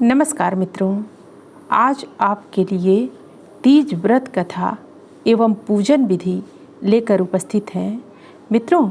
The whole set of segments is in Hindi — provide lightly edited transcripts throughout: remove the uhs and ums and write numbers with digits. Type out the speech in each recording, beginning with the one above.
नमस्कार मित्रों, आज आपके लिए तीज व्रत कथा एवं पूजन विधि लेकर उपस्थित हैं। मित्रों,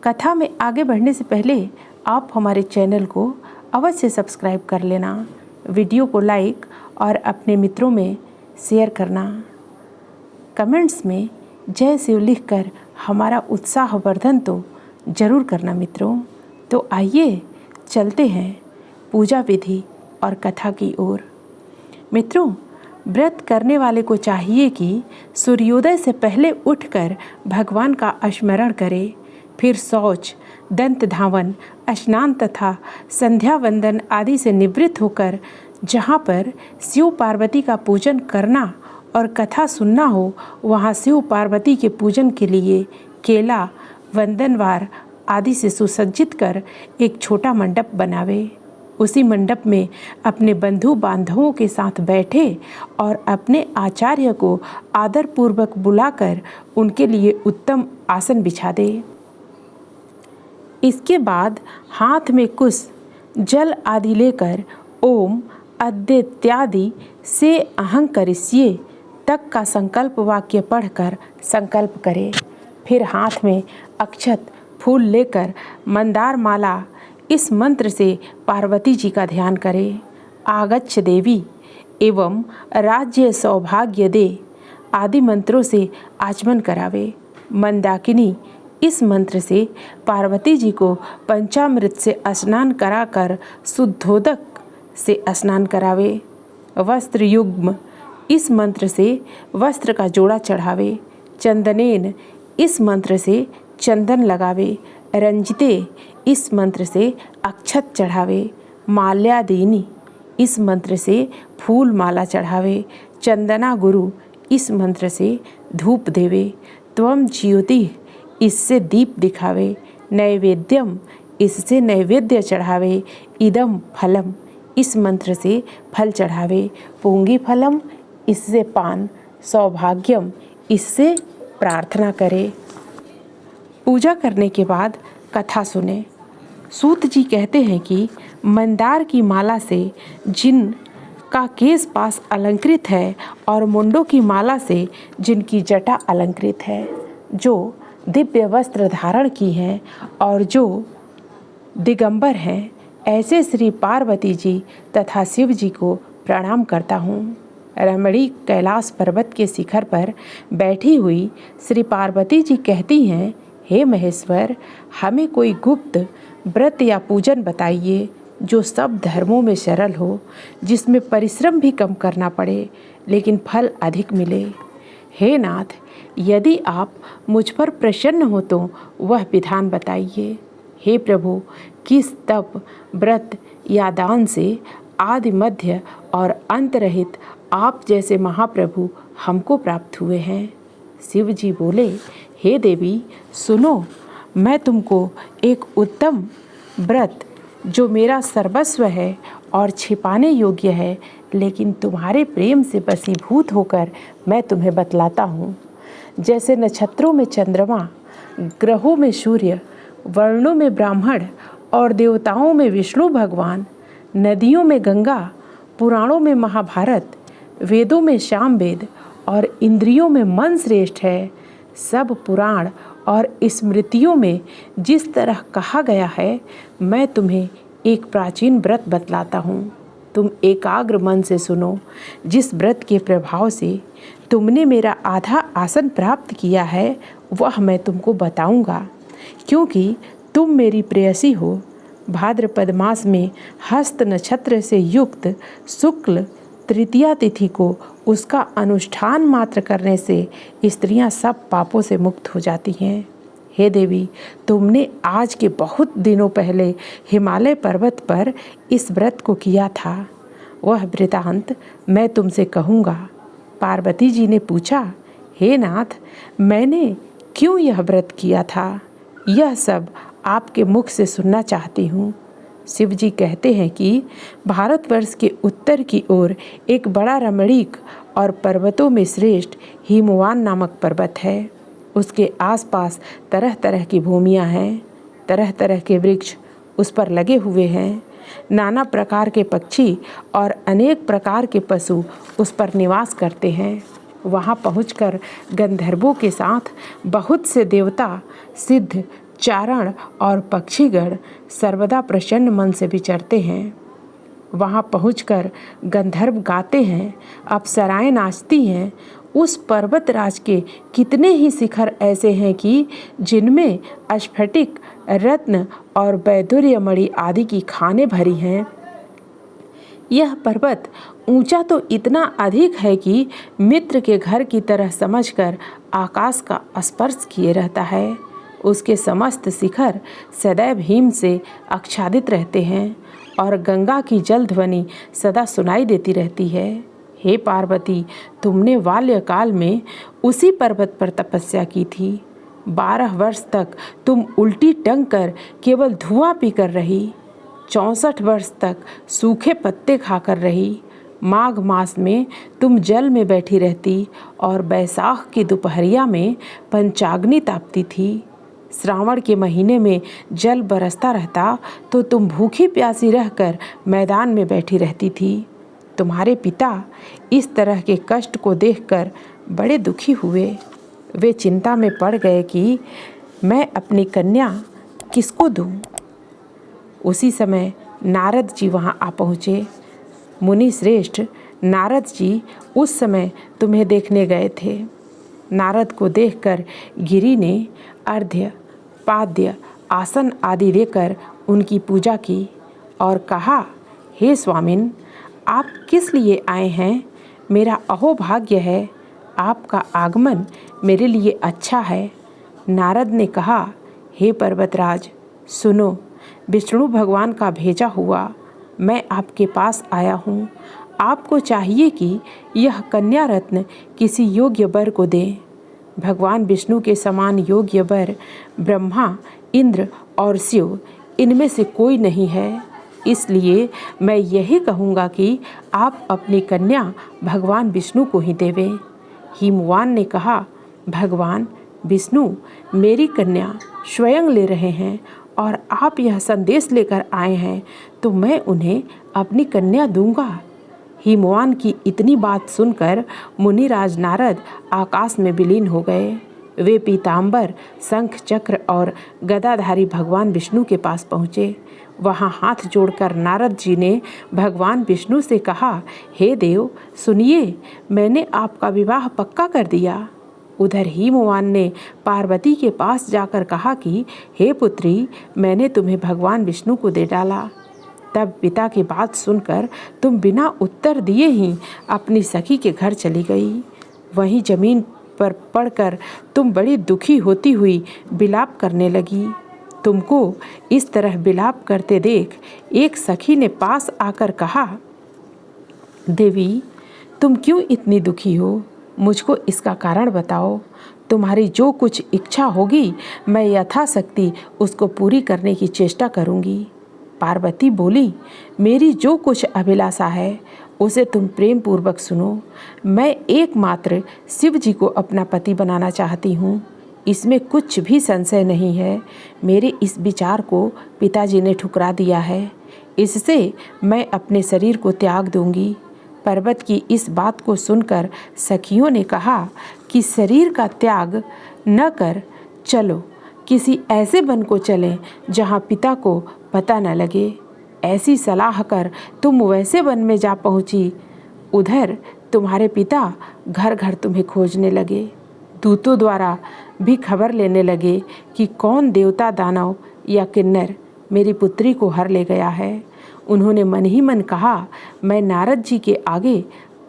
कथा में आगे बढ़ने से पहले आप हमारे चैनल को अवश्य सब्सक्राइब कर लेना, वीडियो को लाइक और अपने मित्रों में शेयर करना। कमेंट्स में जय शिव लिखकर हमारा उत्साहवर्धन तो ज़रूर करना मित्रों। तो आइए चलते हैं पूजा विधि और कथा की ओर। मित्रों, व्रत करने वाले को चाहिए कि सूर्योदय से पहले उठकर भगवान का स्मरण करे, फिर शौच, दंत धावन, स्नान तथा संध्या वंदन आदि से निवृत्त होकर जहाँ पर शिव पार्वती का पूजन करना और कथा सुनना हो, वहाँ शिव पार्वती के पूजन के लिए केला, वंदनवार आदि से सुसज्जित कर एक छोटा मंडप बनावे। उसी मंडप में अपने बंधु बांधवों के साथ बैठे और अपने आचार्य को आदरपूर्वक बुलाकर उनके लिए उत्तम आसन बिछा दे। इसके बाद हाथ में कुश, जल आदि लेकर ओम अद्यत्यादि से अहं करिष्ये तक का संकल्प वाक्य पढ़कर संकल्प करे। फिर हाथ में अक्षत फूल लेकर मंदार माला इस मंत्र से पार्वती जी का ध्यान करें। आगच्छ देवी एवं राज्य सौभाग्य दे आदि मंत्रों से आचमन करावे। मंदाकिनी इस मंत्र से पार्वती जी को पंचामृत से स्नान कराकर शुद्धोदक से स्नान करावे। वस्त्र युग्म इस मंत्र से वस्त्र का जोड़ा चढ़ावे। चंदनेन इस मंत्र से चंदन लगावे। रंजिते इस मंत्र से अक्षत चढ़ावे। माल्यादीनी इस मंत्र से फूल माला चढ़ावे। चंदना गुरु इस मंत्र से धूप देवे। त्वम ज्योति इससे दीप दिखावे। नैवेद्यम इससे नैवेद्य चढ़ावे। इदम फलम इस मंत्र से फल चढ़ावे। पूंगी फलम इससे पान। सौभाग्यम इससे प्रार्थना करे। पूजा करने के बाद कथा सुने। सूत जी कहते हैं कि मंदार की माला से जिन का केश पास अलंकृत है और मुंडों की माला से जिनकी जटा अलंकृत है, जो दिव्य वस्त्र धारण की हैं और जो दिगंबर हैं, ऐसे श्री पार्वती जी तथा शिव जी को प्रणाम करता हूँ। रमणीक कैलाश पर्वत के शिखर पर बैठी हुई श्री पार्वती जी कहती हैं, हे महेश्वर, हमें कोई गुप्त व्रत या पूजन बताइए जो सब धर्मों में सरल हो, जिसमें परिश्रम भी कम करना पड़े लेकिन फल अधिक मिले। हे नाथ, यदि आप मुझ पर प्रसन्न हो तो वह विधान बताइए। हे प्रभु, किस तप, व्रत या दान से आदि मध्य और अंत रहित आप जैसे महाप्रभु हमको प्राप्त हुए हैं। शिव जी बोले, हे देवी सुनो, मैं तुमको एक उत्तम व्रत जो मेरा सर्वस्व है और छिपाने योग्य है, लेकिन तुम्हारे प्रेम से वशीभूत होकर मैं तुम्हें बतलाता हूँ। जैसे नक्षत्रों में चंद्रमा, ग्रहों में सूर्य, वर्णों में ब्राह्मण और देवताओं में विष्णु भगवान, नदियों में गंगा, पुराणों में महाभारत, वेदों में सामवेद और इंद्रियों में मन श्रेष्ठ है, सब पुराण और स्मृतियों में जिस तरह कहा गया है, मैं तुम्हें एक प्राचीन व्रत बतलाता हूँ। तुम एकाग्र मन से सुनो। जिस व्रत के प्रभाव से तुमने मेरा आधा आसन प्राप्त किया है, वह मैं तुमको बताऊँगा, क्योंकि तुम मेरी प्रेयसी हो। भाद्रपद मास में हस्त नक्षत्र से युक्त शुक्ल तृतीया तिथि को उसका अनुष्ठान मात्र करने से स्त्रियां सब पापों से मुक्त हो जाती हैं। हे देवी, तुमने आज के बहुत दिनों पहले हिमालय पर्वत पर इस व्रत को किया था, वह वृतांत मैं तुमसे कहूँगा। पार्वती जी ने पूछा, हे नाथ, मैंने क्यों यह व्रत किया था? यह सब आपके मुख से सुनना चाहती हूँ। शिव जी कहते हैं कि भारतवर्ष के उत्तर की ओर एक बड़ा रमणीक और पर्वतों में श्रेष्ठ हिमवान नामक पर्वत है। उसके आसपास तरह तरह की भूमियाँ हैं, तरह तरह के वृक्ष उस पर लगे हुए हैं। नाना प्रकार के पक्षी और अनेक प्रकार के पशु उस पर निवास करते हैं। वहाँ पहुंचकर गंधर्वों के साथ बहुत से देवता, सिद्ध, चारण और पक्षीगण सर्वदा प्रसन्न मन से विचरते हैं। वहाँ पहुंचकर गंधर्व गाते हैं, अप्सराएं नाचती हैं। उस पर्वतराज के कितने ही शिखर ऐसे हैं कि जिनमें स्फटिक, रत्न और वैदुर्यमणि आदि की खानें भरी हैं। यह पर्वत ऊंचा तो इतना अधिक है कि मित्र के घर की तरह समझकर आकाश का स्पर्श किए रहता है। उसके समस्त शिखर सदैव हिम से आच्छादित रहते हैं और गंगा की जल ध्वनि सदा सुनाई देती रहती है। हे पार्वती, तुमने बाल्यकाल में उसी पर्वत पर तपस्या की थी। 12 वर्ष तक तुम उल्टी टंग कर केवल धुआं पीकर रही। 64 वर्ष तक सूखे पत्ते खाकर रही। माघ मास में तुम जल में बैठी रहती और बैसाख की दोपहरिया में पंचाग्नि तापती थी। श्रावण के महीने में जल बरसता रहता तो तुम भूखी प्यासी रहकर मैदान में बैठी रहती थी। तुम्हारे पिता इस तरह के कष्ट को देखकर बड़े दुखी हुए। वे चिंता में पड़ गए कि मैं अपनी कन्या किसको दूं। उसी समय नारद जी वहां आ पहुँचे। मुनि श्रेष्ठ नारद जी उस समय तुम्हें देखने गए थे। नारद को देखकर गिरि ने अर्घ्य, पाद्य, आसन आदि देकर उनकी पूजा की और कहा, हे स्वामिन, आप किस लिए आए हैं? मेरा अहोभाग्य है, आपका आगमन मेरे लिए अच्छा है। नारद ने कहा, हे पर्वतराज, सुनो, विष्णु भगवान का भेजा हुआ मैं आपके पास आया हूँ। आपको चाहिए कि यह कन्या रत्न किसी योग्य वर को दें। भगवान विष्णु के समान योग्य वर ब्रह्मा, इंद्र और शिव इनमें से कोई नहीं है। इसलिए मैं यही कहूँगा कि आप अपनी कन्या भगवान विष्णु को ही देवें। हिमवान ने कहा, भगवान विष्णु मेरी कन्या स्वयं ले रहे हैं और आप यह संदेश लेकर आए हैं तो मैं उन्हें अपनी कन्या दूंगा। हिमवान की इतनी बात सुनकर मुनिराज नारद आकाश में विलीन हो गए। वे पीताम्बर, शंख, चक्र और गदाधारी भगवान विष्णु के पास पहुँचे। वहाँ हाथ जोड़कर नारद जी ने भगवान विष्णु से कहा, हे देव, सुनिए, मैंने आपका विवाह पक्का कर दिया। उधर हिमवान ने पार्वती के पास जाकर कहा कि हे पुत्री, मैंने तुम्हें भगवान विष्णु को दे डाला। तब पिता की बात सुनकर तुम बिना उत्तर दिए ही अपनी सखी के घर चली गई। वहीं जमीन पर पड़कर तुम बड़ी दुखी होती हुई विलाप करने लगी। तुमको इस तरह विलाप करते देख एक सखी ने पास आकर कहा, देवी, तुम क्यों इतनी दुखी हो? मुझको इसका कारण बताओ। तुम्हारी जो कुछ इच्छा होगी मैं यथाशक्ति उसको पूरी करने की चेष्टा करूंगी। पार्वती बोली, मेरी जो कुछ अभिलाषा है उसे तुम प्रेम पूर्वक सुनो। मैं एकमात्र शिव जी को अपना पति बनाना चाहती हूँ। इसमें कुछ भी संशय नहीं है। मेरे इस विचार को पिताजी ने ठुकरा दिया है। इससे मैं अपने शरीर को त्याग दूंगी। पर्वत की इस बात को सुनकर सखियों ने कहा कि शरीर का त्याग न कर, चलो किसी ऐसे वन को चलें जहाँ पिता को पता न लगे। ऐसी सलाह कर तुम वैसे वन में जा पहुँची। उधर तुम्हारे पिता घर घर तुम्हें खोजने लगे। दूतों द्वारा भी खबर लेने लगे कि कौन देवता, दानव या किन्नर मेरी पुत्री को हर ले गया है। उन्होंने मन ही मन कहा, मैं नारद जी के आगे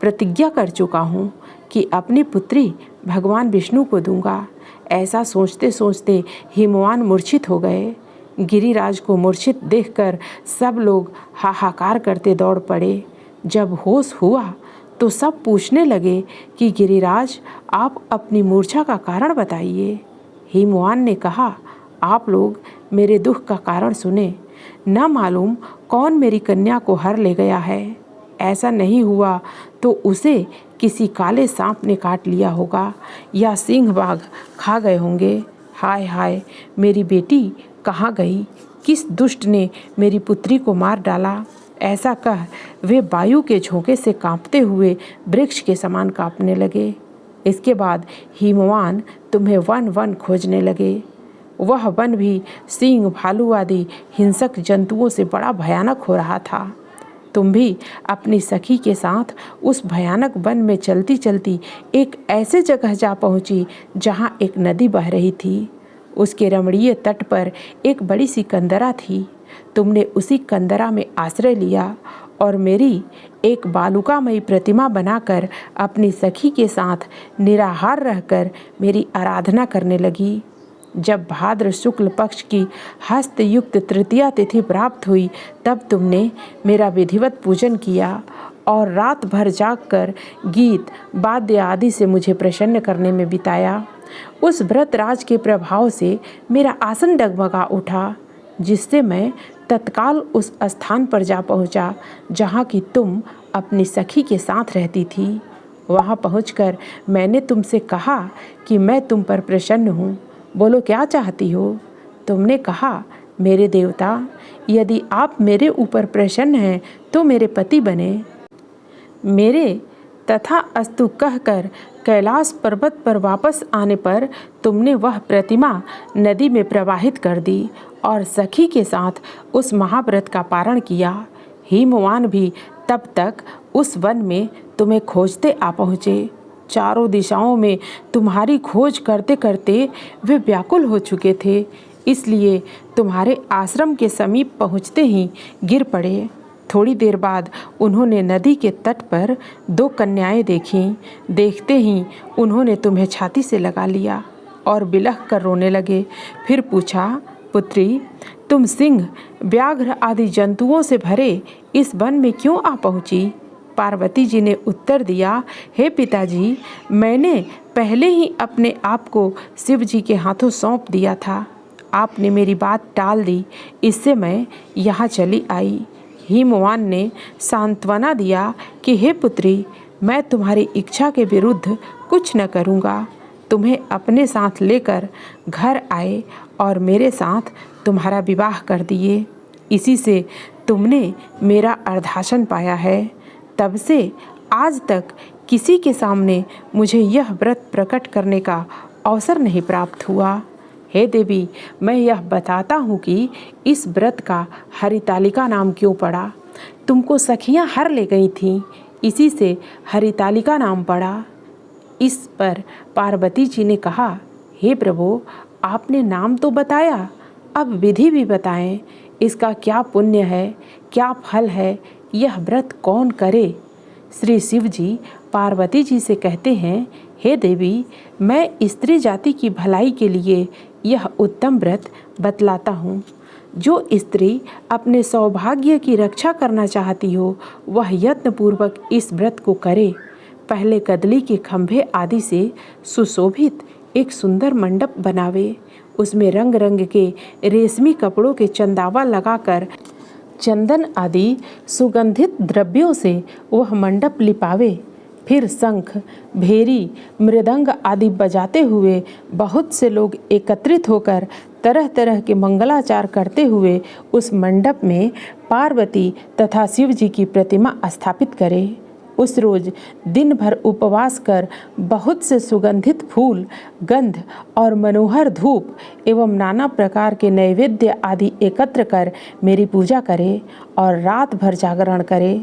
प्रतिज्ञा कर चुका हूँ कि अपनी पुत्री भगवान विष्णु को दूंगा। ऐसा सोचते सोचते हिमवान मूर्छित हो गए। गिरिराज को मूर्छित देखकर सब लोग हाहाकार करते दौड़ पड़े। जब होश हुआ तो सब पूछने लगे कि गिरिराज, आप अपनी मूर्छा का कारण बताइए। हिमवान ने कहा, आप लोग मेरे दुख का कारण सुने। न मालूम कौन मेरी कन्या को हर ले गया है। ऐसा नहीं हुआ तो उसे किसी काले सांप ने काट लिया होगा या सिंह बाघ खा गए होंगे। हाय हाय, मेरी बेटी कहाँ गई? किस दुष्ट ने मेरी पुत्री को मार डाला। ऐसा कह वे वायु के झोंके से कांपते हुए वृक्ष के समान कांपने लगे। इसके बाद हिमवान तुम्हें वन वन खोजने लगे। वह वन भी सिंह, भालू आदि हिंसक जंतुओं से बड़ा भयानक हो रहा था। तुम भी अपनी सखी के साथ उस भयानक वन में चलती चलती एक ऐसे जगह जा पहुंची जहां एक नदी बह रही थी। उसके रमणीय तट पर एक बड़ी सी कंदरा थी। तुमने उसी कंदरा में आश्रय लिया और मेरी एक बालुकामयी प्रतिमा बनाकर अपनी सखी के साथ निराहार रहकर मेरी आराधना करने लगी। जब भाद्र शुक्ल पक्ष की हस्तयुक्त तृतीया तिथि प्राप्त हुई तब तुमने मेरा विधिवत पूजन किया और रात भर जागकर गीत वाद्य आदि से मुझे प्रसन्न करने में बिताया। उस व्रत राज के प्रभाव से मेरा आसन डगमगा उठा, जिससे मैं तत्काल उस स्थान पर जा पहुंचा जहां कि तुम अपनी सखी के साथ रहती थी। वहां पहुंचकर मैंने तुमसे कहा कि मैं तुम पर प्रसन्न हूँ, बोलो क्या चाहती हो। तुमने कहा, मेरे देवता, यदि आप मेरे ऊपर प्रसन्न हैं तो मेरे पति बने। मेरे तथा अस्तु कहकर कैलाश पर्वत पर वापस आने पर तुमने वह प्रतिमा नदी में प्रवाहित कर दी और सखी के साथ उस महाव्रत का पारण किया। हिमवान भी तब तक उस वन में तुम्हें खोजते आ पहुँचे। चारों दिशाओं में तुम्हारी खोज करते करते वे व्याकुल हो चुके थे, इसलिए तुम्हारे आश्रम के समीप पहुँचते ही गिर पड़े। थोड़ी देर बाद उन्होंने नदी के तट पर 2 कन्याएं देखीं। देखते ही उन्होंने तुम्हें छाती से लगा लिया और बिलख कर रोने लगे। फिर पूछा, पुत्री, तुम सिंह, व्याघ्र आदि जंतुओं से भरे इस वन में क्यों आ पहुँची। पार्वती जी ने उत्तर दिया, हे पिताजी, मैंने पहले ही अपने आप को शिव जी के हाथों सौंप दिया था। आपने मेरी बात टाल दी, इससे मैं यहाँ चली आई। हिमवान ने सांत्वना दिया कि हे पुत्री, मैं तुम्हारी इच्छा के विरुद्ध कुछ न करूँगा। तुम्हें अपने साथ लेकर घर आए और मेरे साथ तुम्हारा विवाह कर दिए। इसी से तुमने मेरा अर्धासन पाया है। तब से आज तक किसी के सामने मुझे यह व्रत प्रकट करने का अवसर नहीं प्राप्त हुआ। हे देवी, मैं यह बताता हूँ कि इस व्रत का हरितालिका नाम क्यों पड़ा। तुमको सखियाँ हर ले गई थीं, इसी से हरितालिका नाम पड़ा। इस पर पार्वती जी ने कहा, हे प्रभु, आपने नाम तो बताया, अब विधि भी बताएं। इसका क्या पुण्य है, क्या फल है, यह व्रत कौन करे। श्री शिव जी पार्वती जी से कहते हैं, हे देवी, मैं स्त्री जाति की भलाई के लिए यह उत्तम व्रत बतलाता हूँ। जो स्त्री अपने सौभाग्य की रक्षा करना चाहती हो वह यत्नपूर्वक इस व्रत को करे। पहले कदली के खंभे आदि से सुशोभित एक सुंदर मंडप बनावे। उसमें रंग रंग के रेशमी कपड़ों के चंदावा लगाकर चंदन आदि सुगंधित द्रव्यों से वह मंडप लिपावे। फिर शंख, भेरी, मृदंग आदि बजाते हुए बहुत से लोग एकत्रित होकर तरह तरह के मंगलाचार करते हुए उस मंडप में पार्वती तथा शिव जी की प्रतिमा स्थापित करे। उस रोज दिन भर उपवास कर बहुत से सुगंधित फूल, गंध और मनोहर धूप एवं नाना प्रकार के नैवेद्य आदि एकत्र कर मेरी पूजा करे और रात भर जागरण करे।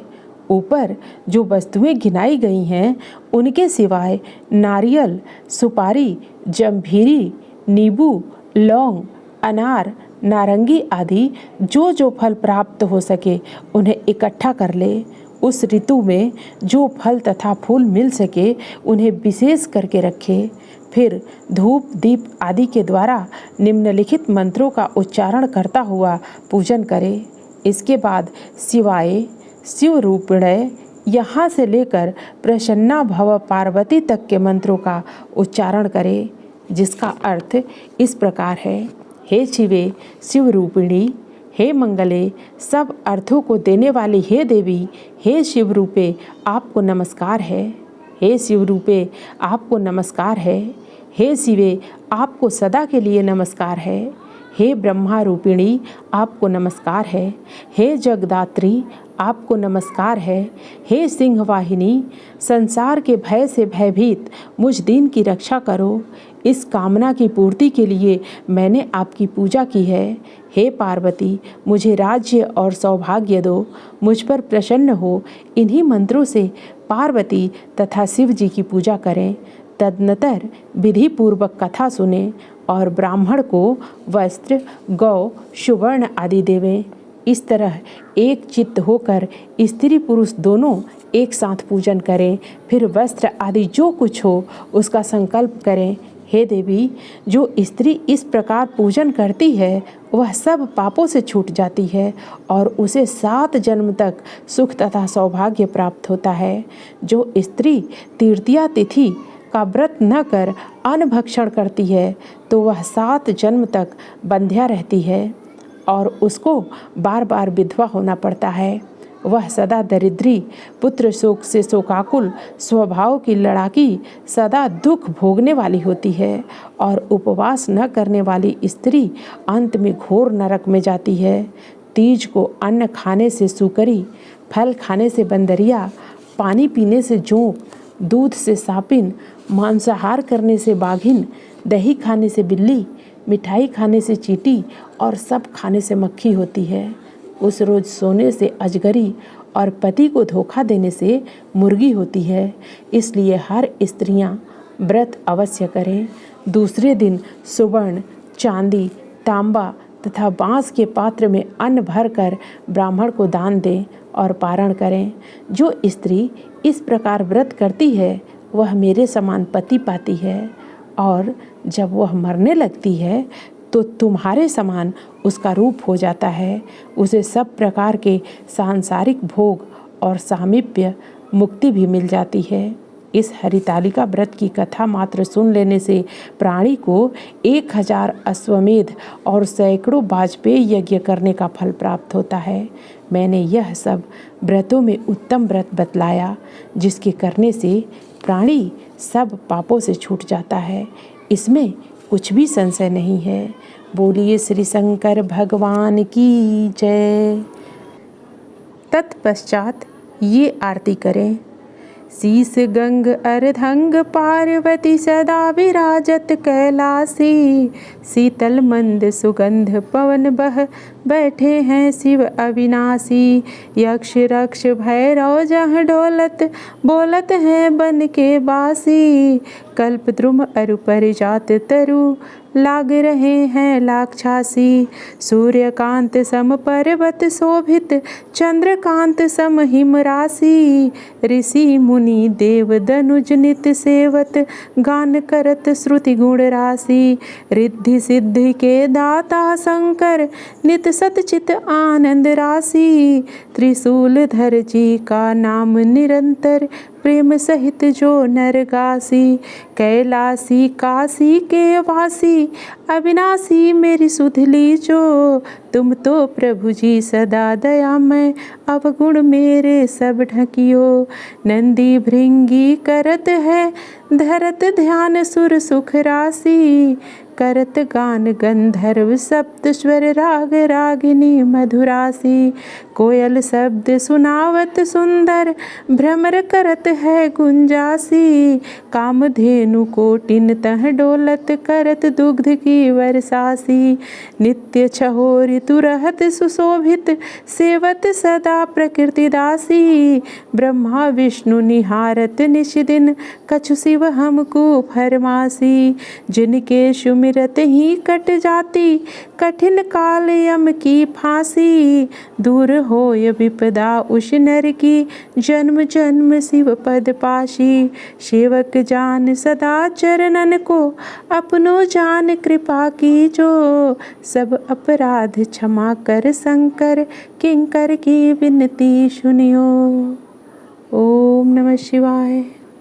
ऊपर जो वस्तुएं गिनाई गई हैं उनके सिवाय नारियल, सुपारी, जंभीरी, नींबू, लौंग, अनार, नारंगी आदि जो जो फल प्राप्त हो सके उन्हें इकट्ठा कर ले। उस ऋतु में जो फल तथा फूल मिल सके उन्हें विशेष करके रखे। फिर धूप दीप आदि के द्वारा निम्नलिखित मंत्रों का उच्चारण करता हुआ पूजन करे। इसके बाद शिवाय, शिव रूपिणय, यहाँ से लेकर प्रसन्ना भव पार्वती तक के मंत्रों का उच्चारण करे, जिसका अर्थ इस प्रकार है, हे शिवे, शिव रूपिणी, हे मंगले, सब अर्थों को देने वाली हे देवी, हे शिव रूपे आपको नमस्कार है। हे शिव रूपे आपको नमस्कार है। हे शिवे आपको सदा के लिए नमस्कार है। हे ब्रह्मा रूपिणी आपको नमस्कार है। हे जगदात्री आपको नमस्कार है। हे सिंह वाहिनी संसार के भय से भयभीत मुझ दीन की रक्षा करो। इस कामना की पूर्ति के लिए मैंने आपकी पूजा की है। हे पार्वती मुझे राज्य और सौभाग्य दो, मुझ पर प्रसन्न हो। इन्हीं मंत्रों से पार्वती तथा शिव जी की पूजा करें। तदनंतर विधि पूर्वक कथा सुने और ब्राह्मण को वस्त्र, गौ, सुवर्ण आदि देवें। इस तरह एक चित्त होकर स्त्री पुरुष दोनों एक साथ पूजन करें। फिर वस्त्र आदि जो कुछ हो उसका संकल्प करें। हे देवी, जो स्त्री इस प्रकार पूजन करती है वह सब पापों से छूट जाती है और उसे 7 जन्म तक सुख तथा सौभाग्य प्राप्त होता है। जो स्त्री तृतीया तिथि का व्रत न कर अन्न भक्षण करती है तो वह 7 जन्म तक बंध्या रहती है और उसको बार बार विधवा होना पड़ता है। वह सदा दरिद्री, पुत्र शोक से शोकाकुल, स्वभाव की लड़ाकी, सदा दुख भोगने वाली होती है और उपवास न करने वाली स्त्री अंत में घोर नरक में जाती है। तीज को अन्न खाने से सूकरी, फल खाने से बंदरिया, पानी पीने से जोंक, दूध से सापिन, मांसाहार करने से बाघिन, दही खाने से बिल्ली, मिठाई खाने से चींटी और सब खाने से मक्खी होती है। उस रोज सोने से अजगरी और पति को धोखा देने से मुर्गी होती है। इसलिए हर स्त्रियां व्रत अवश्य करें। दूसरे दिन सुवर्ण, चांदी, तांबा तथा बांस के पात्र में अन्न भरकर ब्राह्मण को दान दें और पारण करें। जो स्त्री इस प्रकार व्रत करती है वह मेरे समान पति पाती है और जब वह मरने लगती है तो तुम्हारे समान उसका रूप हो जाता है। उसे सब प्रकार के सांसारिक भोग और सामीप्य मुक्ति भी मिल जाती है। इस हरितालिका व्रत की कथा मात्र सुन लेने से प्राणी को 1000 अश्वमेध और सैकड़ों वाजपेय यज्ञ करने का फल प्राप्त होता है। मैंने यह सब व्रतों में उत्तम व्रत बतलाया जिसके करने से प्राणी सब पापों से छूट जाता है। इसमें कुछ भी संशय नहीं है। बोलिए श्री शंकर भगवान की जय। तत्पश्चात ये आरती करें। शीस गंग अर्धंग पार्वती सदा विराजत कैलासी। शीतल मंद सुगंध पवन बह बैठे हैं शिव अविनाशी। यक्ष रक्ष भैरव जहाँ डोलत बोलत हैं बन के बासी। कल्पद्रुम अरु परिजात तरु लाग रहे हैं लाक्षासी। सूर्यकांत सम पर्वत शोभित चंद्रकांत सम हिम राशि। ऋषि मुनि देव दनुज नित सेवत गान करत श्रुति गुण राशि। रिद्धि सिद्धि के दाता शंकर नित सतचित आनंद राशि। त्रिशूल धर जी का नाम निरंतर प्रेम सहित जो नर गासी। कैलासी काशी के वासी अविनाशी मेरी सुध लीजो। तुम तो प्रभु जी सदा दयामय अवगुण मेरे सब ढकियो। नंदी भृंगी करत है धरत ध्यान सुर सुख राशि। करत गान गंधर्व सप्त स्वर राग रागिनी मधुरासी। कोयल शब्द सुनावत सुंदर भ्रमर करत है गुंजासी। कामधेनु कोटिन तह डोलत करत दुग्ध की वर्षासी। नित्य छहो ऋतु रहत सुशोभित सेवत सदा प्रकृति दासी। ब्रह्मा विष्णु निहारत निशिदिन कछु शिव हमको फरमासी। जिनके सुमिरत ही कट जाती कठिन काल यम की फांसी। दूर होय विपदा उस नर की जन्म जन्म शिव पद पाशी। सेवक जान सदा चरणन को अपनो जान कृपा की जो। सब अपराध क्षमा कर शंकर किंकर की विनती सुनियो। ओम नमः शिवाय।